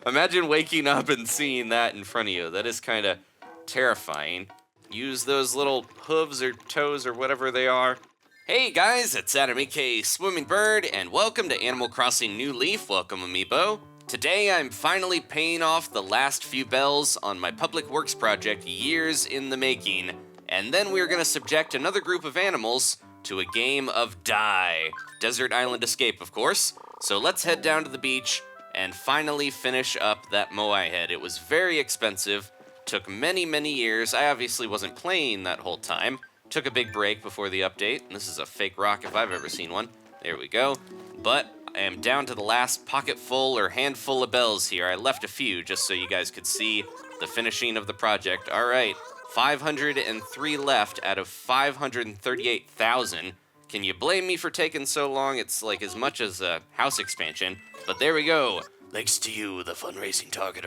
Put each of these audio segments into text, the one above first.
Imagine waking up and seeing that in front of you. That is kind of terrifying. Use those little hooves or toes or whatever they are. Hey guys, it's Adam aka Swimming Bird, and welcome to Animal Crossing New Leaf. Welcome, amiibo. Today I'm finally paying off the last few bells on my public works project years in the making, and then we're gonna subject another group of animals to a game of Die. Desert Island Escape, of course. So let's head down to the beach and finally finish up that Moai head. It was very expensive, took many, many years. I obviously wasn't playing that whole time. Took a big break before the update. This is a fake rock if I've ever seen one. There we go. But I am down to the last pocket full or handful of bells here. I left a few just so you guys could see the finishing of the project. All right, 503 left out of 538,000. Can you blame me for taking so long? It's like as much as a house expansion. But there we go. Thanks to you, the fundraising target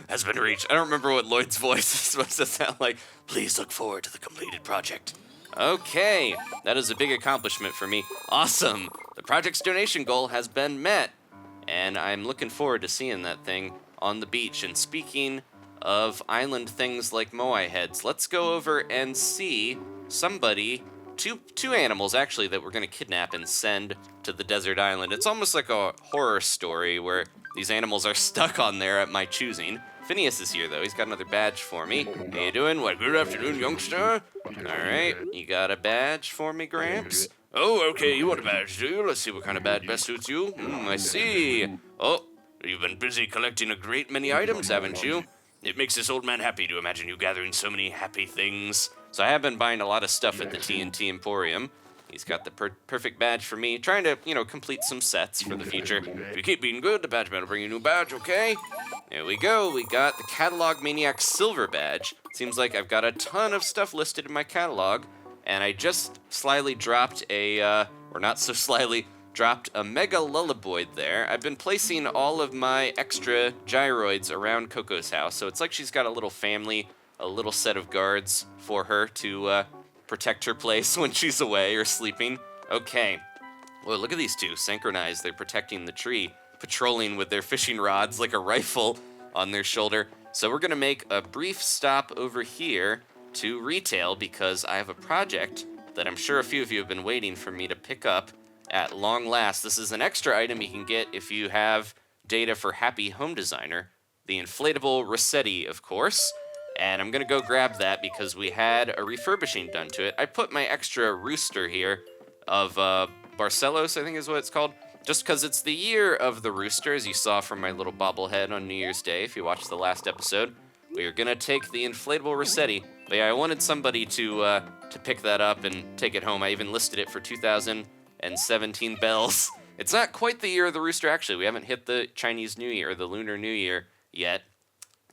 has been reached. I don't remember what Lloyd's voice is supposed to sound like. Please look forward to the completed project. Okay, that is a big accomplishment for me. Awesome. The project's donation goal has been met, and I'm looking forward to seeing that thing on the beach. And speaking of island things like Moai heads, let's go over and see somebody, two animals actually, that we're going to kidnap and send to the desert island. It's almost like a horror story where these animals are stuck on there at my choosing. Phineas is here, though. He's got another badge for me. How you doing? What, good afternoon, youngster? All right, you got a badge for me, Gramps? Oh, okay, you want a badge, do you? Let's see what kind of badge best suits you. I see. Oh, you've been busy collecting a great many items, haven't you? It makes this old man happy to imagine you gathering so many happy things. So I have been buying a lot of stuff at the TNT Emporium. He's got the perfect badge for me, trying to, complete some sets for the future. If you keep being good, the badge man will bring you a new badge, okay? There we go. We got the Catalog Maniac Silver badge. Seems like I've got a ton of stuff listed in my catalog, and I just slyly dropped dropped a Mega Lullaboid there. I've been placing all of my extra gyroids around Coco's house, so it's like she's got a little family, a little set of guards for her to protect her place when she's away or sleeping. Okay. Well, look at these two, synchronized. They're protecting the tree, patrolling with their fishing rods like a rifle on their shoulder. So we're gonna make a brief stop over here to retail because I have a project that I'm sure a few of you have been waiting for me to pick up at long last. This is an extra item you can get if you have data for Happy Home Designer, the inflatable Resetti, of course. And I'm gonna go grab that because we had a refurbishing done to it. I put my extra rooster here of Barcelos, I think is what it's called, just because it's the year of the rooster, as you saw from my little bobblehead on New Year's Day, if you watched the last episode. We are gonna take the inflatable Resetti, but yeah, I wanted somebody to pick that up and take it home. I even listed it for 2017 bells. It's not quite the year of the rooster, actually. We haven't hit the Chinese New Year, the Lunar New Year yet,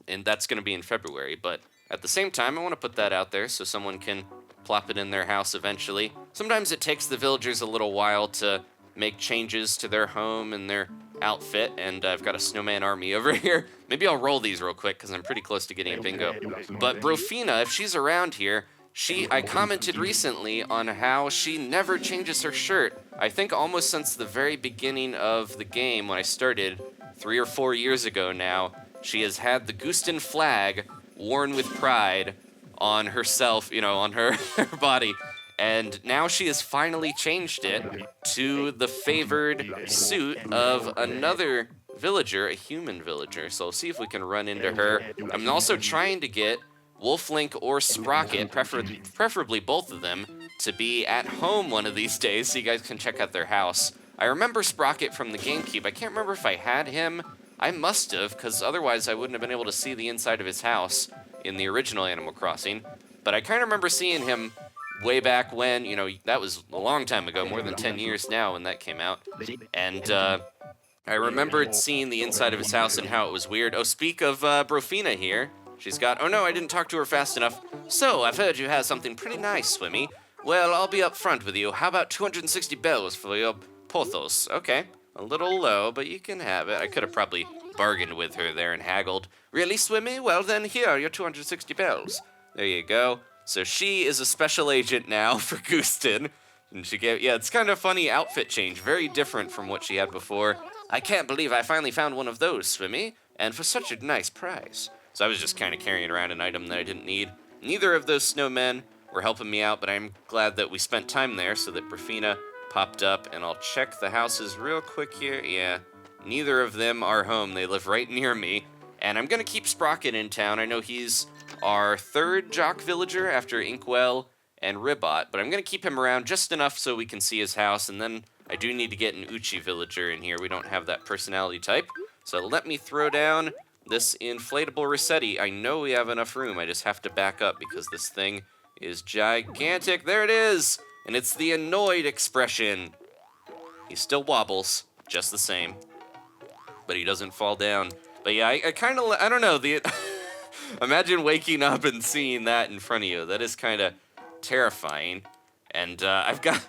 and that's going to be in February. But at the same time, I want to put that out there so someone can plop it in their house eventually. Sometimes it takes the villagers a little while to make changes to their home and their outfit, and I've got a snowman army over here. Maybe I'll roll these real quick because I'm pretty close to getting a bingo. But Broffina, if she's around here, I commented recently on how she never changes her shirt. I think almost since the very beginning of the game when I started, 3 or 4 years ago now, she has had the Gooseton flag worn with pride on herself, on her body. And now she has finally changed it to the favored suit of another villager, a human villager. So we'll see if we can run into her. I'm also trying to get Wolflink or Sprocket, preferably both of them, to be at home one of these days so you guys can check out their house. I remember Sprocket from the GameCube. I can't remember if I had him. I must have, because otherwise I wouldn't have been able to see the inside of his house in the original Animal Crossing. But I kind of remember seeing him way back when, that was a long time ago, more than 10 years now when that came out. And I remembered seeing the inside of his house and how it was weird. Oh, speak of Broffina here. She's got, oh no, I didn't talk to her fast enough. So, I've heard you have something pretty nice, Swimmy. Well, I'll be up front with you. How about 260 bells for your pothos? Okay, a little low, but you can have it. I could have probably bargained with her there and haggled. Really, Swimmy? Well then, here are your 260 bells. There you go. So she is a special agent now for Gooseton. And she gave, it's kind of funny outfit change. Very different from what she had before. I can't believe I finally found one of those, Swimmy, and for such a nice price. So I was just kind of carrying around an item that I didn't need. Neither of those snowmen were helping me out, but I'm glad that we spent time there so that Broffina popped up, and I'll check the houses real quick here. Yeah, neither of them are home. They live right near me, and I'm going to keep Sprocket in town. I know he's our third jock villager after Inkwell and Ribot, but I'm going to keep him around just enough so we can see his house, and then I do need to get an Uchi villager in here. We don't have that personality type, so let me throw down this inflatable Resetti. I know we have enough room. I just have to back up because this thing is gigantic. There it is, and it's the annoyed expression. He still wobbles, just the same, but he doesn't fall down. But yeah, I kind of, I don't know, imagine waking up and seeing that in front of you. That is kind of terrifying. And I've got,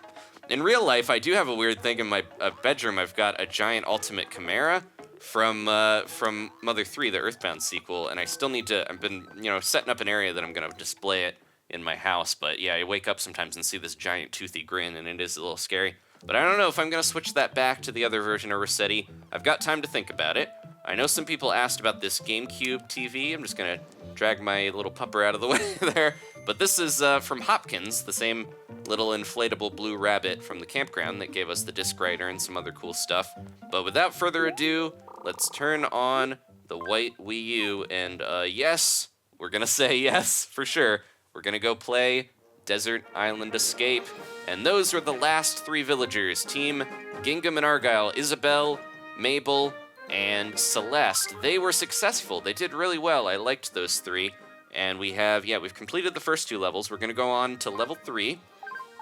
in real life, I do have a weird thing in my bedroom. I've got a giant ultimate chimera from Mother 3, the Earthbound sequel, and I still need to, I've been, setting up an area that I'm going to display it in my house. But yeah, I wake up sometimes and see this giant toothy grin, and it is a little scary. But I don't know if I'm going to switch that back to the other version of Resetti. I've got time to think about it. I know some people asked about this GameCube TV. I'm just going to drag my little pupper out of the way there. But this is from Hopkins, the same little inflatable blue rabbit from the campground that gave us the disc writer and some other cool stuff. But without further ado, let's turn on the white Wii U. And yes, we're going to say yes for sure. We're going to go play Desert Island Escape. And those were the last three villagers. Team Gingham and Argyle, Isabelle, Mabel, and Celeste. They were successful. They did really well. I liked those three. And we've completed the first two levels. We're going to go on to level 3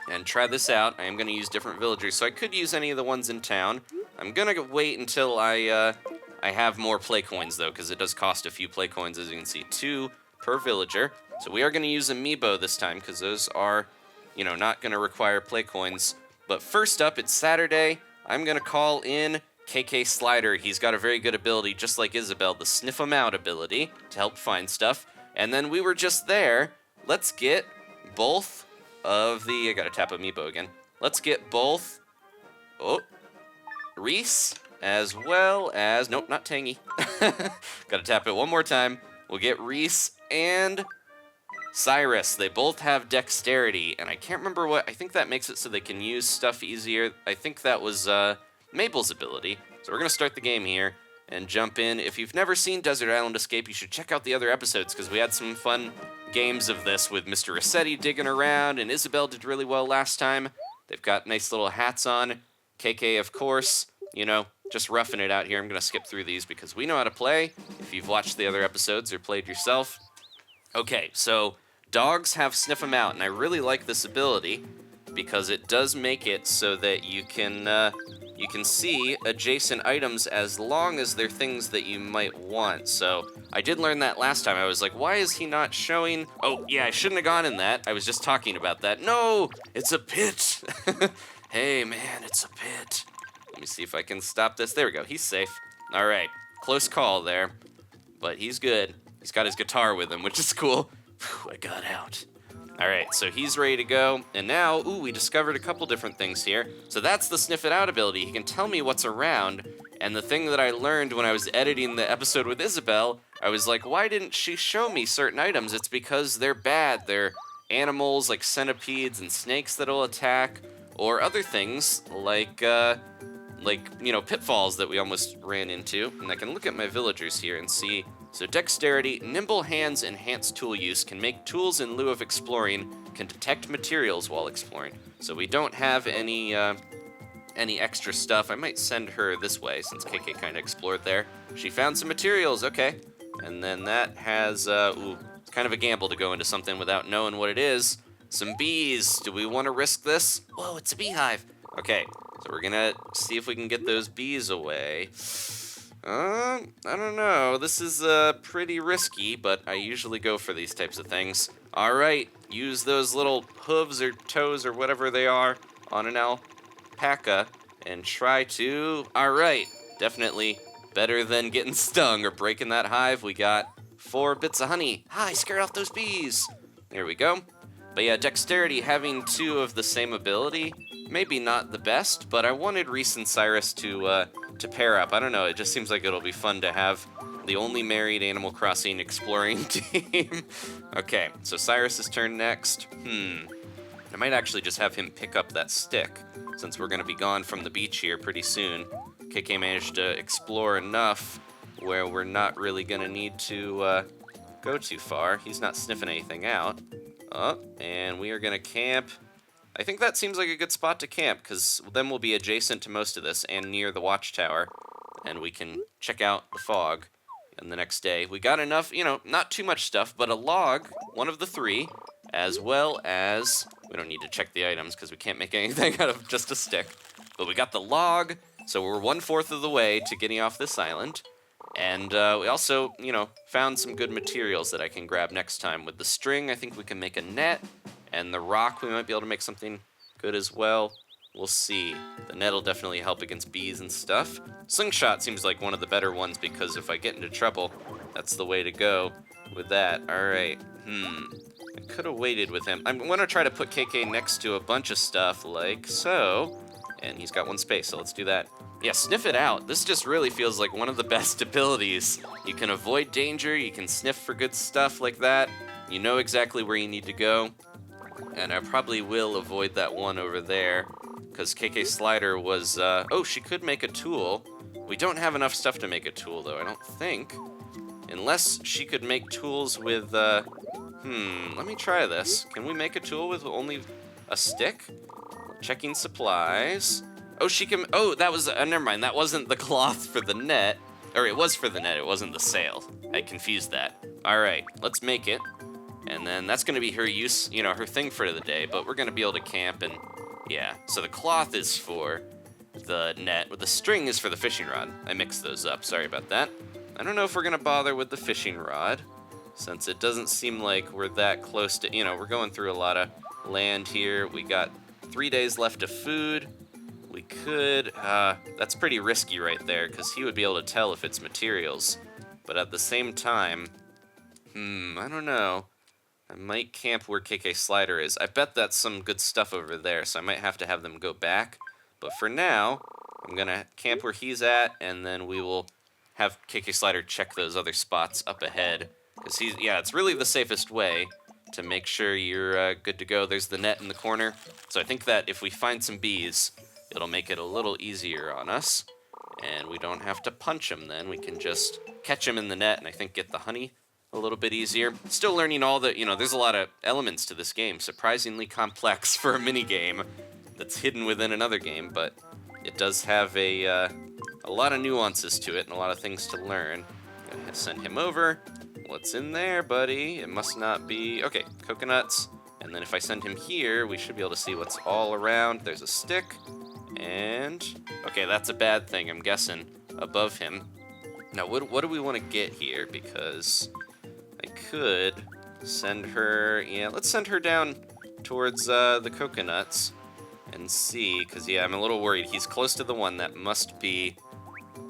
and try this out. I am going to use different villagers, so I could use any of the ones in town. I'm going to wait until I have more play coins, though, because it does cost a few play coins, as you can see, 2 per villager. So we are going to use amiibo this time, because those are, not going to require play coins. But first up, it's Saturday. I'm going to call in KK Slider. He's got a very good ability, just like Isabelle, the Sniff 'em Out ability to help find stuff. And then we were just there. Let's get both of the... I gotta tap amiibo again. Let's get both... Reese, as well as... Nope, not Tangy. Gotta tap it one more time. We'll get Reese and Cyrus. They both have dexterity, and I can't remember what... I think that makes it so they can use stuff easier. I think that was Mabel's ability. So we're gonna start the game here and jump in. If you've never seen Desert Island Escape, you should check out the other episodes, because we had some fun games of this with Mr. Resetti digging around, and Isabelle did really well last time. They've got nice little hats on. KK, of course, just roughing it out here. I'm going to skip through these because we know how to play, if you've watched the other episodes or played yourself. Okay, so dogs have Sniff 'em Out, and I really like this ability because it does make it so that you can see adjacent items as long as they're things that you might want. So I did learn that last time. I was like, why is he not showing? Oh, yeah, I shouldn't have gone in that. I was just talking about that. No, it's a pit. Hey, man, it's a pit. Let me see if I can stop this. There we go. He's safe. All right. Close call there, but he's good. He's got his guitar with him, which is cool. Whew, I got out. All right, so he's ready to go. And now, we discovered a couple different things here. So that's the Sniff It Out ability. He can tell me what's around. And the thing that I learned when I was editing the episode with Isabelle, I was like, why didn't she show me certain items? It's because they're bad. They're animals like centipedes and snakes that'll attack, or other things like pitfalls that we almost ran into. And I can look at my villagers here and see. So dexterity, nimble hands, enhanced tool use, can make tools in lieu of exploring, can detect materials while exploring. So we don't have any extra stuff. I might send her this way since KK kind of explored there. She found some materials, okay. And then that has, it's kind of a gamble to go into something without knowing what it is. Some bees. Do we want to risk this? Whoa, it's a beehive. Okay, so we're gonna see if we can get those bees away. I don't know. This is pretty risky, but I usually go for these types of things. All right, use those little hooves or toes or whatever they are on an alpaca and try to... All right, definitely better than getting stung or breaking that hive. We got 4 bits of honey. I scared off those bees. There we go. But yeah, dexterity, having 2 of the same ability, maybe not the best, but I wanted Reese and Cyrus to to pair up. I don't know, it just seems like it'll be fun to have the only married Animal Crossing exploring team. Okay, so Cyrus's turn next. I might actually just have him pick up that stick, since we're going to be gone from the beach here pretty soon. KK managed to explore enough where we're not really going to need to go too far. He's not sniffing anything out. And we are going to camp. I think that seems like a good spot to camp, because then we'll be adjacent to most of this and near the watchtower, and we can check out the fog. And the next day, we got enough, not too much stuff, but a log, one of the 3, as well as, we don't need to check the items because we can't make anything out of just a stick, but we got the log, so we're 1/4 of the way to getting off this island. And we also, found some good materials that I can grab next time. With the string, I think we can make a net, and the rock, we might be able to make something good as well. We'll see. The net'll definitely help against bees and stuff. Slingshot seems like one of the better ones, because if I get into trouble, that's the way to go with that. All right. I could have waited with him. I'm going to try to put KK next to a bunch of stuff like so. And he's got 1 space, so let's do that. Yeah, sniff it out. This just really feels like one of the best abilities. You can avoid danger, you can sniff for good stuff like that. You know exactly where you need to go. And I probably will avoid that one over there, because KK Slider was, she could make a tool. We don't have enough stuff to make a tool, though, I don't think. Unless she could make tools with, let me try this. Can we make a tool with only a stick? Checking supplies. Oh, she can, that was, never mind, that wasn't the cloth for the net. Or it was for the net, it wasn't the sail. I confused that. All right, let's make it. And then that's gonna be her use, her thing for the day, but we're gonna be able to camp and, yeah. So the cloth is for the net, the string is for the fishing rod. I mixed those up, sorry about that. I don't know if we're gonna bother with the fishing rod, since it doesn't seem like we're that close to, we're going through a lot of land here. We got 3 days left of food. We could, that's pretty risky right there, because he would be able to tell if it's materials. But at the same time, I don't know. I might camp where KK Slider is. I bet that's some good stuff over there, so I might have to have them go back. But for now, I'm going to camp where he's at, and then we will have KK Slider check those other spots up ahead. Because it's really the safest way to make sure you're good to go. There's the net in the corner. So I think that if we find some bees, it'll make it a little easier on us. And we don't have to punch them then. We can just catch them in the net and I think get the honey a little bit easier. Still learning all the, there's a lot of elements to this game. Surprisingly complex for a mini game that's hidden within another game, but it does have a lot of nuances to it and a lot of things to learn. I'm gonna send him over. What's in there, buddy? It must not be... Okay, coconuts. And then if I send him here, we should be able to see what's all around. There's a stick. And... Okay, that's a bad thing, I'm guessing, above him. Now, what do we want to get here? Because I could send her... Yeah, let's send her down towards the coconuts and see. Because, yeah, I'm a little worried. He's close to the one that must be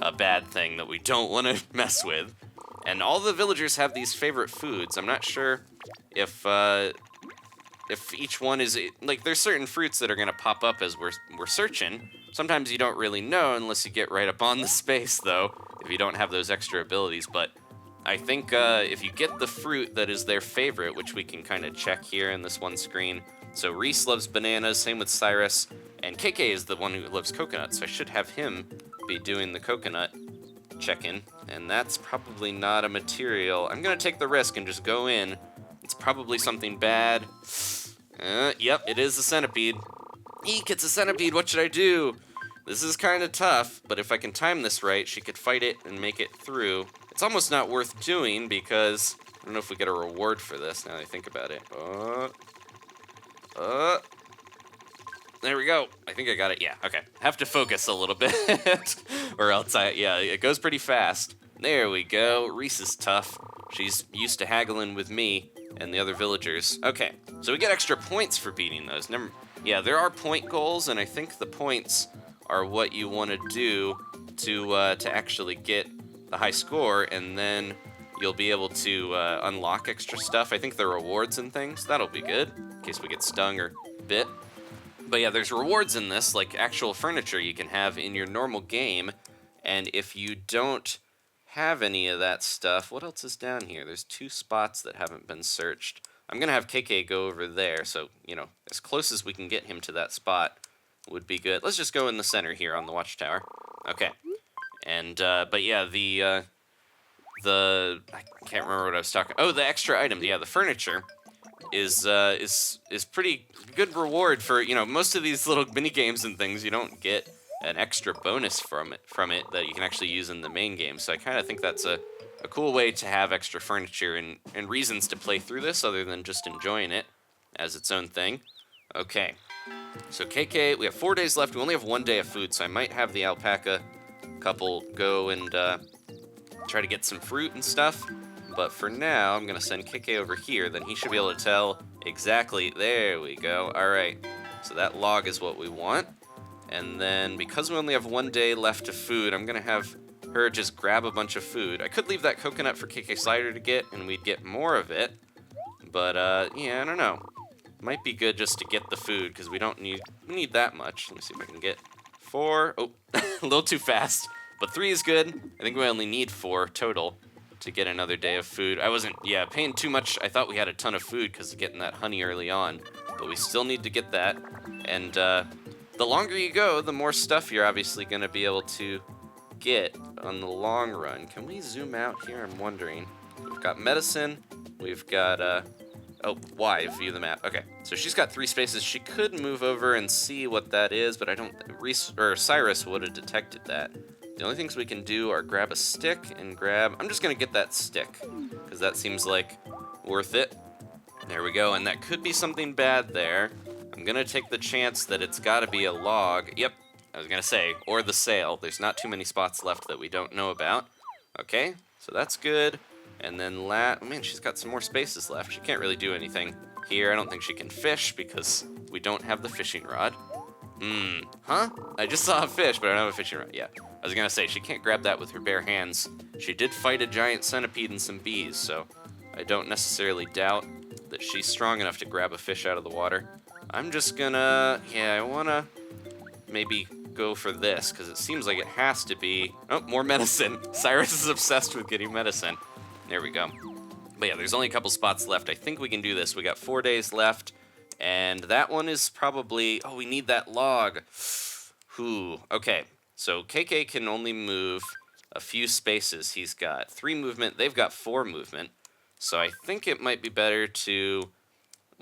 a bad thing that we don't want to mess with. And all the villagers have these favorite foods. I'm not sure if each one is... Like, there's certain fruits that are going to pop up as we're searching. Sometimes you don't really know unless you get right up on the space, though, if you don't have those extra abilities. But I think if you get the fruit that is their favorite, which we can kind of check here in this one screen. So Reese loves bananas, same with Cyrus. And KK is the one who loves coconuts, so I should have him be doing the coconut check-in. And that's probably not a material. I'm going to take the risk and just go in. It's probably something bad. Yep, it is a centipede. Eek, it's a centipede, what should I do? This is kind of tough, but if I can time this right, she could fight it and make it through. It's almost not worth doing because I don't know if we get a reward for this now that I think about it. There we go. I think I got it. Yeah, okay. Have to focus a little bit or else it goes pretty fast. There we go. Reese is tough. She's used to haggling with me and the other villagers. Okay, so we get extra points for beating those. Yeah, there are point goals, and I think the points are what you want to do to actually get the high score, and then you'll be able to unlock extra stuff. I think the rewards and things, that'll be good, in case we get stung or bit. But yeah, there's rewards in this, like actual furniture you can have in your normal game, And if you don't have any of that stuff, what else is down here? There's 2 spots that haven't been searched. I'm going to have KK go over there, so, as close as we can get him to that spot would be good. Let's just go in the center here on the watchtower. Okay. And, but yeah, I can't remember what I was talking. Oh, the extra item. Yeah, the furniture is pretty good reward for, most of these little mini games and things. You don't get an extra bonus from it that you can actually use in the main game. So I kind of think that's a cool way to have extra furniture and reasons to play through this other than just enjoying it as its own thing. Okay. So KK, we have 4 days left. We only have 1 day of food, so I might have the alpaca couple go and try to get some fruit and stuff. But for now, I'm going to send KK over here. Then he should be able to tell exactly. There we go. All right. So that log is what we want. And then because we only have 1 day left of food, I'm going to have her just grab a bunch of food. I could leave that coconut for KK Slider to get, and we'd get more of it. But, yeah, I don't know. Might be good just to get the food, because we need that much. Let me see if I can get 4. Oh, a little too fast. But 3 is good. I think we only need 4 total to get another day of food. I wasn't, paying too much. I thought we had a ton of food because of getting that honey early on. But we still need to get that. And the longer you go, the more stuff you're obviously going to be able to get on the long run. Can we zoom out here? I'm wondering. We've got medicine. We've got, Y, view the map. Okay, so she's got 3 spaces. She could move over and see what that is, but I don't, Cyrus would have detected that. The only things we can do are grab a stick and I'm just gonna get that stick, because that seems like worth it. There we go, and that could be something bad there. I'm gonna take the chance that it's gotta be a log. Yep, I was gonna say, or the sail. There's not too many spots left that we don't know about. Okay, so that's good. And then oh man, she's got some more spaces left. She can't really do anything here. I don't think she can fish because we don't have the fishing rod. Huh? I just saw a fish, but I don't have a fishing rod. Yeah, I was gonna say, she can't grab that with her bare hands. She did fight a giant centipede and some bees, so I don't necessarily doubt that she's strong enough to grab a fish out of the water. I'm just gonna, I wanna maybe go for this, because it seems like it has to be, oh, more medicine. Cyrus is obsessed with getting medicine. There we go. But yeah, there's only a couple spots left. I think we can do this. We got 4 days left, and that one is probably, oh, we need that log. Whew. Okay, so KK can only move a few spaces. He's got 3 movement. They've got 4 movement. So I think it might be better to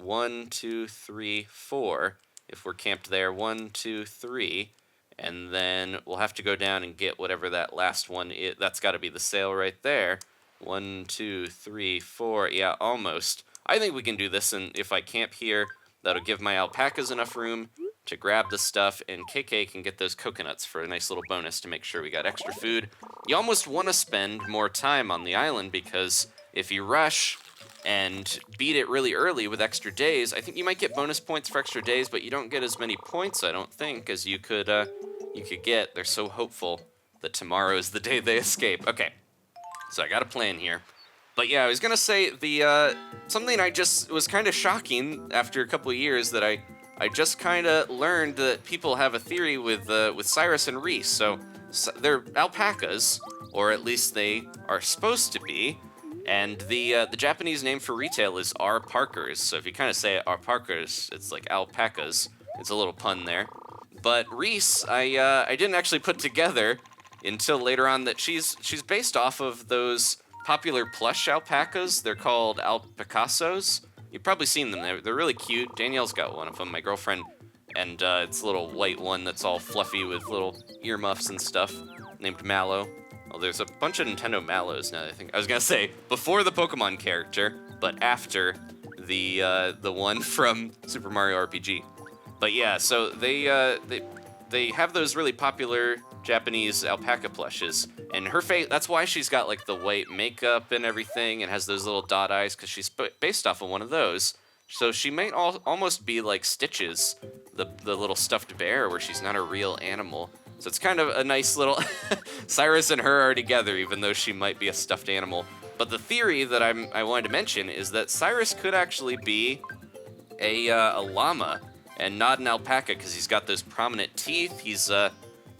1, 2, 3, 4. If we're camped there, 1, 2, 3. And then we'll have to go down and get whatever that last one is. That's got to be the sail right there. 1, 2, 3, 4. Yeah, almost. I think we can do this, and if I camp here, that'll give my alpacas enough room to grab the stuff, and KK can get those coconuts for a nice little bonus to make sure we got extra food. You almost want to spend more time on the island, because if you rush and beat it really early with extra days, I think you might get bonus points for extra days, but you don't get as many points, I don't think, as you could get. They're so hopeful that tomorrow is the day they escape. Okay, so I got a plan here. But yeah, I was gonna say something I just was kind of shocking after a couple of years that I just kind of learned that people have a theory with Cyrus and Reese. So they're alpacas, or at least they are supposed to be. And the Japanese name for retail is R Parkers. So if you kind of say R Parkers, it's like alpacas. It's a little pun there. But Reese, I didn't actually put together until later on that she's based off of those popular plush alpacas. They're called alpacassos. You've probably seen them. They're really cute. Danielle's got one of them, my girlfriend. And it's a little white one that's all fluffy with little earmuffs and stuff, named Mallow. Well, there's a bunch of Nintendo Mallows now, I think. I was gonna say, before the Pokemon character, but after the one from Super Mario RPG. But yeah, so they have those really popular Japanese alpaca plushes, and her face, that's why she's got like the white makeup and everything and has those little dot eyes, because she's based off of one of those. So she might almost be like Stitches, the little stuffed bear, where she's not a real animal. So it's kind of a nice little Cyrus and her are together, even though she might be a stuffed animal. But the theory that I wanted to mention is that Cyrus could actually be a llama and not an alpaca, because he's got those prominent teeth.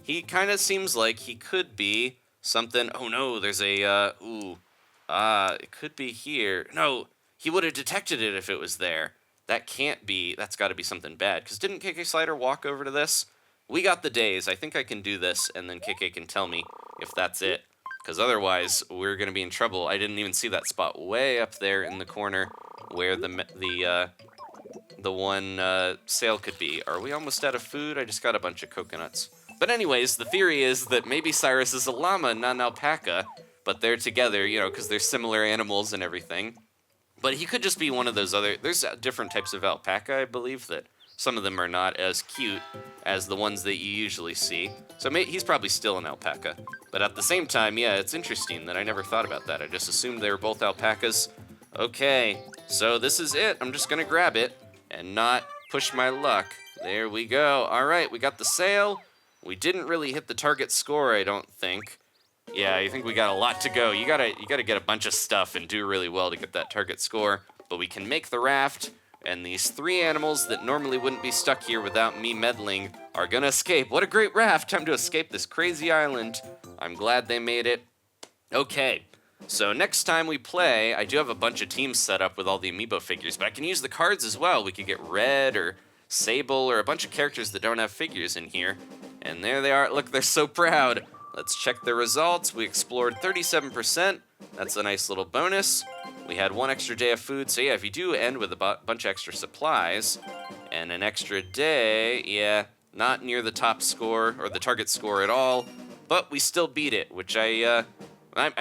he kind of seems like he could be something. Oh no, there's a, it could be here. No, he would have detected it if it was there. That can't be, that's got to be something bad. Because didn't KK Slider walk over to this? We got the days. I think I can do this, and then KK can tell me if that's it. Because otherwise, we're going to be in trouble. I didn't even see that spot way up there in the corner where the one sail could be. Are we almost out of food? I just got a bunch of coconuts. But anyways, the theory is that maybe Cyrus is a llama, not an alpaca, but they're together, you know, because they're similar animals and everything. But he could just be one of those other... There's different types of alpaca, I believe, that some of them are not as cute as the ones that you usually see. So he's probably still an alpaca. But at the same time, yeah, it's interesting that I never thought about that. I just assumed they were both alpacas. Okay, so this is it. I'm just going to grab it and not push my luck. There we go. All right, we got the sail. We didn't really hit the target score, I don't think. Yeah, I think we got a lot to go. You gotta get a bunch of stuff and do really well to get that target score. But we can make the raft, and these 3 animals that normally wouldn't be stuck here without me meddling are gonna escape. What a great raft! Time to escape this crazy island. I'm glad they made it. Okay, so next time we play, I do have a bunch of teams set up with all the amiibo figures, but I can use the cards as well. We could get Red or Sable or a bunch of characters that don't have figures in here. And there they are. Look, they're so proud. Let's check the results. We explored 37%. That's a nice little bonus. We had 1 extra day of food. So yeah, if you do end with a bunch of extra supplies and an extra day, yeah, not near the top score or the target score at all, but we still beat it, which I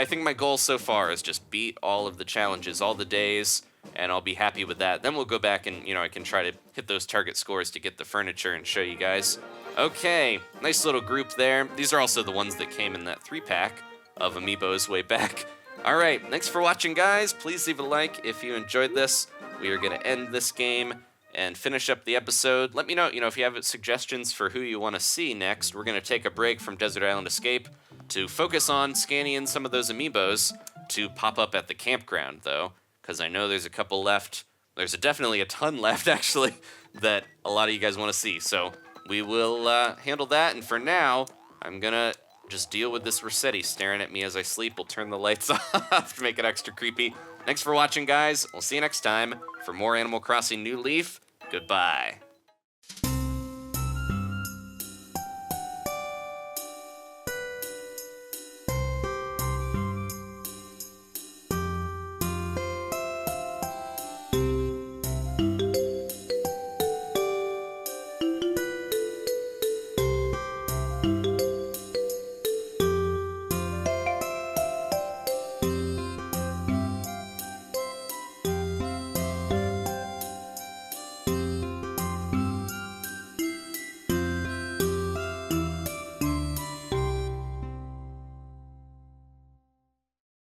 think my goal so far is just beat all of the challenges, all the days, and I'll be happy with that. Then we'll go back and, you know, I can try to hit those target scores to get the furniture and show you guys. Okay, nice little group there. These are also the ones that came in that 3-pack of amiibos way back. All right, thanks for watching, guys. Please leave a like if you enjoyed this. We are going to end this game and finish up the episode. Let me know, if you have suggestions for who you want to see next. We're going to take a break from Desert Island Escape to focus on scanning in some of those amiibos to pop up at the campground, though, because I know there's a couple left. There's definitely a ton left, actually, that a lot of you guys want to see. So we will handle that, and for now, I'm going to just deal with this Resetti staring at me as I sleep. We'll turn the lights off to make it extra creepy. Thanks for watching, guys. We'll see you next time for more Animal Crossing New Leaf. Goodbye.